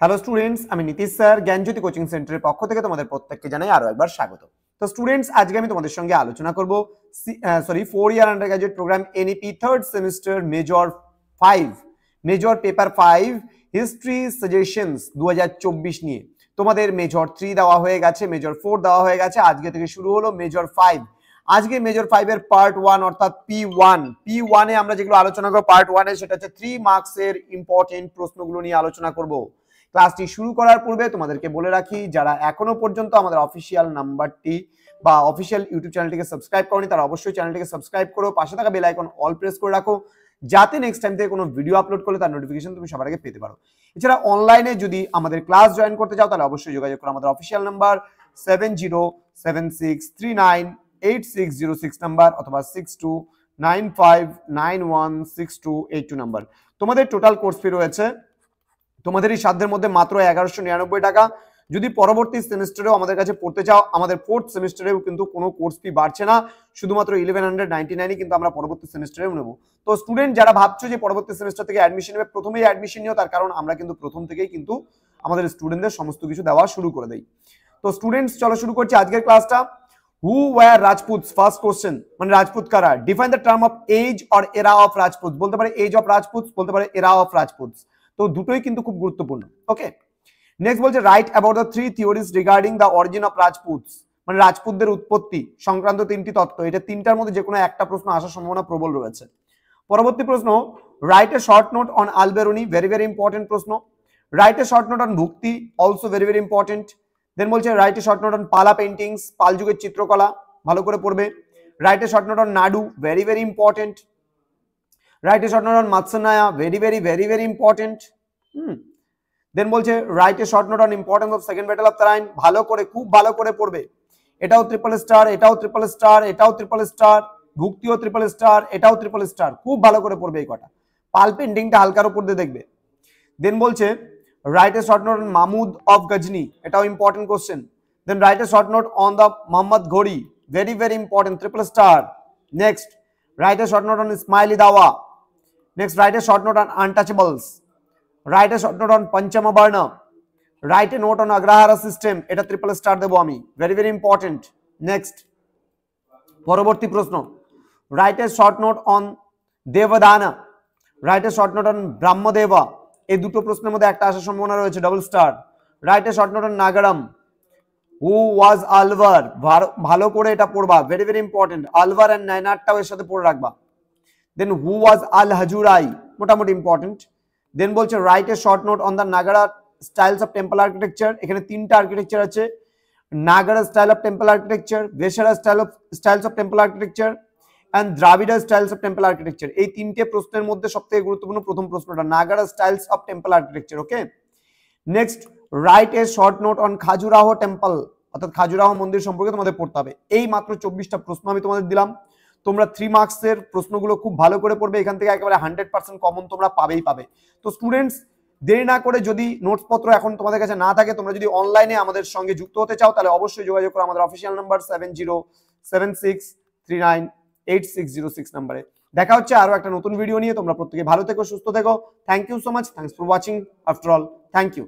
Hello students, আমি Nitish sir জ্ঞানজ্যোতি coaching সেন্টারের পক্ষ থেকে তোমাদের প্রত্যেককে জানাই আরো একবার স্বাগত। তো স্টুডেন্টস, আজকে আমি তোমাদের সঙ্গে আলোচনা করব 4 year under graduate program NEP third semester major paper 5 history suggestions 2024 নিয়ে। তোমাদের মেজর 3 দেওয়া হয়ে গেছে, মেজর 4 দেওয়া হয়ে গেছে, আজকে থেকে শুরু হলো মেজর 5। আজকে মেজর 5 এর পার্ট 1 অর্থাৎ P1 এ আমরা যেগুলো আলোচনা করব পার্ট 1 এ, সেটা হচ্ছে 3 মার্কসের ইম্পর্টেন্ট প্রশ্নগুলো নিয়ে আলোচনা করব। ক্লাসটি শুরু করার পূর্বে তোমাদেরকে বলে রাখি, যারা এখনো পর্যন্ত আমাদের অফিসিয়াল নাম্বারটি বা অফিসিয়াল ইউটিউব চ্যানেলটিকে সাবস্ক্রাইব করনি, তারা অবশ্যই চ্যানেলটিকে সাবস্ক্রাইব করো, পাশে থাকা বেল আইকন অল প্রেস করে রাখো, যাতে নেক্সট টাইম থেকে কোনো ভিডিও আপলোড করলে তার নোটিফিকেশন তুমি সবার আগে পেতে পারো। এছাড়া অনলাইনে যদি আমাদের ক্লাস জয়েন করতে চাও, তাহলে অবশ্যই যোগাযোগ করো আমাদের অফিসিয়াল নাম্বার 7076398606 নাম্বার অথবা 6295916282 নাম্বার। তোমাদের টোটাল কোর্স ফি রয়েছে তোমাদের এই সাধ্যের মধ্যে মাত্র 1199 টাকা। যদি পরবর্তী সেমিস্টারেও আমাদের কাছে পড়তে চাও, আমাদের ফোর্থ সেমিস্টারেও কিন্তু কোনো কোর্স ফি বাড়ছে না, শুধুমাত্র 1199 কিন্তু আমরা পরবর্তী সেমিস্টারেও নেব। তো স্টুডেন্ট যারা ভাবছো যে পরবর্তী সেমিস্টার থেকে অ্যাডমিশন নেবে, প্রথমেই অ্যাডমিশন নিও, তার কারণ আমরা কিন্তু প্রথম থেকেই কিন্তু আমাদের স্টুডেন্টদের সমস্ত কিছু দেওয়া শুরু করে দেই। তো স্টুডেন্টস, চলো শুরু করছি আজকের ক্লাসটা। Who were Rajputs? First question, মানে রাজপুত কারা? Define the term of age or era of Rajputs. বলতে পারে এজ অফ রাজপুতস, বলতে পারে এরা অফ রাজপুতস। তো দুটোই কিন্তু খুব গুরুত্বপূর্ণ। ওকে, নেক্সট বলছে write about the 3 theories regarding the origin of Rajputs, মানে রাজপুতদের উৎপত্তি সংক্রান্ত 3টি তত্ত্ব। এটা 3টার মধ্যে যে কোনো একটা প্রশ্ন আসার সম্ভাবনা প্রবল রয়েছে। পরবর্তী প্রশ্ন, write a short note on Alberuni, very very important প্রশ্ন। Write a short note on Bhukti, also very very important. Then বলছে write a short note on Pala paintings, Pal যুগের চিত্রকলা, ভালো করে পড়বে। Write a short note on Nadu, very very important. Write a short note on Matsyanyaya, very very very very important. Then বলছে write a short note on importance of second battle of তারাইন, ভালো করে, খুব ভালো করে পড়বে। এটাও ট্রিপল স্টার, এটাও triple star, এটাও ট্রিপল স্টার, ভুক্তিও ট্রিপল স্টার, এটাও ট্রিপল স্টার, খুব ভালো করে পড়বে এই কটা। পাল পেন্টিংটা হালকার উপর দিয়ে দেখবে। দেন বলছে write a short note on Mahmud of Ghazni, এটাও important question. Then write a short note on the Mohammad ঘোড়ি, very very important, triple star. Next write a short note on Ismaili Dawa. Next, write a short note on untouchables. Write a short note on Panchama Varna. Write a note on Agrahara system. এটা triple star দেবো আমি, very very important. Next, পরবর্তী প্রশ্ন, write a short note on Devadana. Write a short note on Brahmadeva. এই দুটো প্রশ্নের মধ্যে একটা আসার সম্ভাবনা রয়েছে, double star. Write a short note on Nagaram. Who was Alvar, ভালো করে এটা পড়বা, very very important. Alvar and নাইনারটাও এর সাথে পড়ে রাখবা। দেন হু ওয়াজ আল হাজুরাই, মোটামুটি ইম্পর্টেন্ট। দেন বলছে write a short note on the Nagara styles of temple architecture. এখানে 3টা আর্কিটেকচার আছে, Nagara style of temple architecture, Vesara styles of temple architecture and Dravida styles of temple architecture. এই 3টে প্রশ্নের মধ্যে সবথেকে গুরুত্বপূর্ণ প্রথম প্রশ্নটা, Nagara styles of temple architecture. Okay, next, write a short note on Khajuraho temple, অর্থাৎ খাজুরাহ মন্দির সম্পর্কে তোমাদের পড়তে হবে। এই মাত্র 24টা প্রশ্ন আমি তোমাদের দিলাম। তোমরা 3 মার্কসের প্রশ্নগুলো খুব ভালো করে পড়বে, এখান থেকে একেবারে 100% কমন তোমরা পাবেই পাবে। তো স্টুডেন্টস, দেরি না করে, যদি নোটস পত্র এখন তোমাদের কাছে না থাকে, তোমরা যদি অনলাইনে আমাদের সঙ্গে যুক্ত হতে চাও, তাহলে অবশ্যই যোগাযোগ করো আমাদের অফিসিয়াল নাম্বার 7076398606 নাম্বারে। দেখা হচ্ছে আরো একটা নতুন ভিডিও নিয়ে। তোমরা প্রত্যেকে ভালো থেকো, সুস্থ থেকো। Thank you so much, thanks for watching. After all, thank you.